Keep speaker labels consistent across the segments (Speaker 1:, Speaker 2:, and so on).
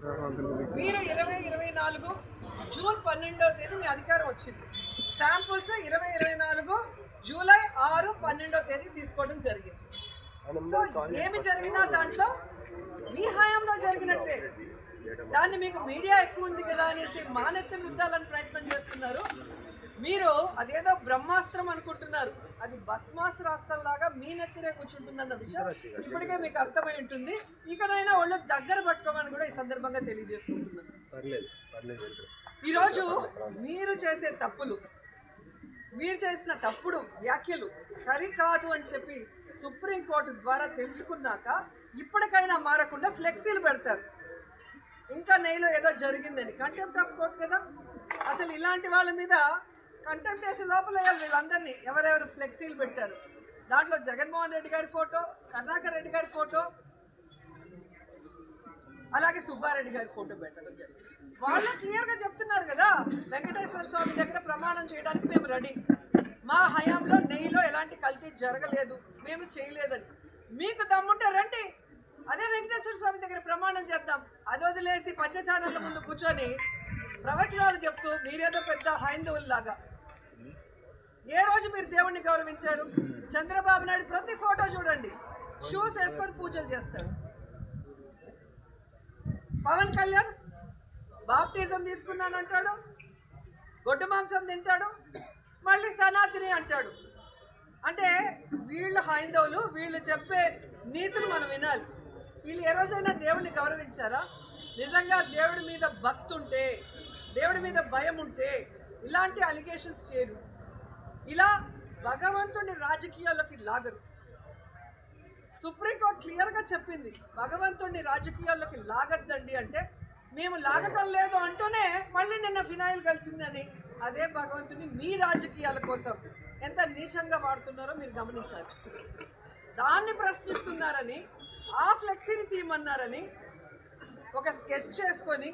Speaker 1: మీరు 2024 జూన్ 12వ తేదీ మీ అధికారం వచ్చింది. శాంపుల్స్ 2024 జూలై 6, 12వ తేదీ తీసుకోవడం జరిగింది. సో ఏమి జరిగినా దాంట్లో మీ హయాంలో జరిగినట్టే. దాన్ని మీకు మీడియా ఎక్కువ ఉంది కదా అనేసి మానెత్తి ముద్దాలని ప్రయత్నం చేస్తున్నారు. మీరు అదేదో బ్రహ్మాస్త్రం అనుకుంటున్నారు, అది భస్మాస్త్రాస్త్రంలాగా మీ నెత్తినే కూర్చుంటుందన్న విషయం ఇప్పటికే మీకు అర్థమై ఉంటుంది. ఇకనైనా వాళ్ళు దగ్గర పట్టుకోమని కూడా ఈ సందర్భంగా తెలియజేసుకుంటున్నారు. ఈరోజు మీరు చేసే తప్పులు, మీరు చేసిన తప్పుడు వ్యాఖ్యలు సరికాదు అని చెప్పి సుప్రీంకోర్టు ద్వారా తెలుసుకున్నాక ఇప్పటికైనా మారకుండా ఫ్లెక్సీలు పెడతారు. ఇంకా నెయ్యిలో ఏదో జరిగిందని కంటెంప్ట్ ఆఫ్ కోర్ట్ కదా. అసలు ఇలాంటి వాళ్ళ మీద కంటెంప్ట్ వేసి లోపల వేయాలి వీళ్ళందరినీ. ఎవరెవరు ఫ్లెక్సీలు పెట్టారు దాంట్లో జగన్మోహన్ రెడ్డి గారి ఫోటో, కరుణాకర్ రెడ్డి గారి ఫోటో, అలాగే సుబ్బారెడ్డి గారి ఫోటో పెట్టడం జరిగింది. వాళ్ళే క్లియర్గా చెప్తున్నారు కదా, వెంకటేశ్వర స్వామి దగ్గర ప్రమాణం చేయడానికి మేము రెడీ, మా హయాంలో నెయ్యిలో ఎలాంటి కల్తీ జరగలేదు, మేము చేయలేదని. మీకు దమ్ముంటే రండి, అదే వెంకటేశ్వర స్వామి దగ్గర ప్రమాణం చేద్దాం. అది వదిలేసి పచ్చ ఛానళ్ళ ముందు కూర్చొని ప్రవచనాలు చెప్తూ మీరేదో పెద్ద హైందవుల్లాగా. ఏ రోజు మీరు దేవుణ్ణి గౌరవించారు? చంద్రబాబు నాయుడు ప్రతి ఫోటో చూడండి షూస్ వేసుకొని పూజలు చేస్తారు. పవన్ కళ్యాణ్ బాప్టిజం తీసుకున్నానంటాడు, గొడ్డు మాంసం తింటాడు, మళ్ళీ సనాతిని అంటాడు. అంటే వీళ్ళు హైందవులు, వీళ్ళు చెప్పే నీతులు మనం వినాలి. వీళ్ళు ఏ రోజైనా దేవుడిని గౌరవించారా? నిజంగా దేవుడి మీద భక్తి ఉంటే, దేవుడి మీద భయం ఉంటే ఇలాంటి అలిగేషన్స్ చేయరు. ఇలా భగవంతుడిని రాజకీయాల్లోకి లాగరు. సుప్రీంకోర్టు క్లియర్గా చెప్పింది, భగవంతుడిని రాజకీయాల్లోకి లాగద్దండి అంటే మేము లాగటం లేదు అంటూనే మళ్ళీ నిన్న ఫినాయిల్ కలిసిందని అదే భగవంతుడిని మీ రాజకీయాల కోసం ఎంత నీచంగా వాడుతున్నారో మీరు గమనించాలి. దాన్ని ప్రశ్నిస్తున్నారని, ఆ ఫ్లెక్సీని తీయమన్నారని ఒక స్కెచ్ చేసుకొని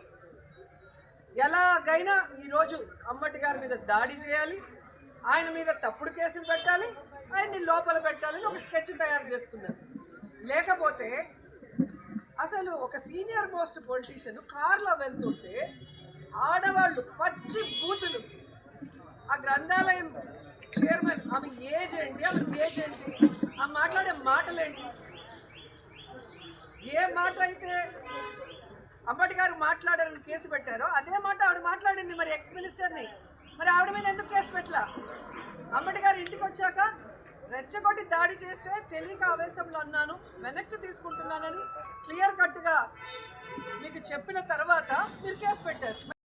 Speaker 1: ఎలాగైనా ఈరోజు అంబటి గారి మీద దాడి చేయాలి, ఆయన మీద తప్పుడు కేసులు పెట్టాలి, ఆయన్ని లోపల పెట్టాలని ఒక స్కెచ్ తయారు చేసుకున్నారు. లేకపోతే అసలు ఒక సీనియర్ మోస్ట్ పొలిటీషియన్ కార్లో వెళ్తుంటే ఆడవాళ్ళు పచ్చి బూతులు, ఆ గ్రంథాలయం చైర్మన్ ఆమె ఏజ్ ఏంటి, ఆ మాట్లాడే మాటలేంటి? ఏ మాట అయితే అంబటి గారు మాట్లాడారని కేసు పెట్టారో అదే మాట ఆవిడ మాట్లాడింది. మరి ఎక్స్ మినిస్టర్ని, మరి ఆవిడ మీద ఎందుకు కేసు పెట్టలా? అంబటి గారు ఇంటికి వచ్చాక రెచ్చగొట్టి దాడి చేస్తే తెలియక ఆవేశంలో అన్నాను, వెనక్కి తీసుకుంటున్నానని క్లియర్ కట్గా మీకు చెప్పిన తర్వాత మీరు కేసు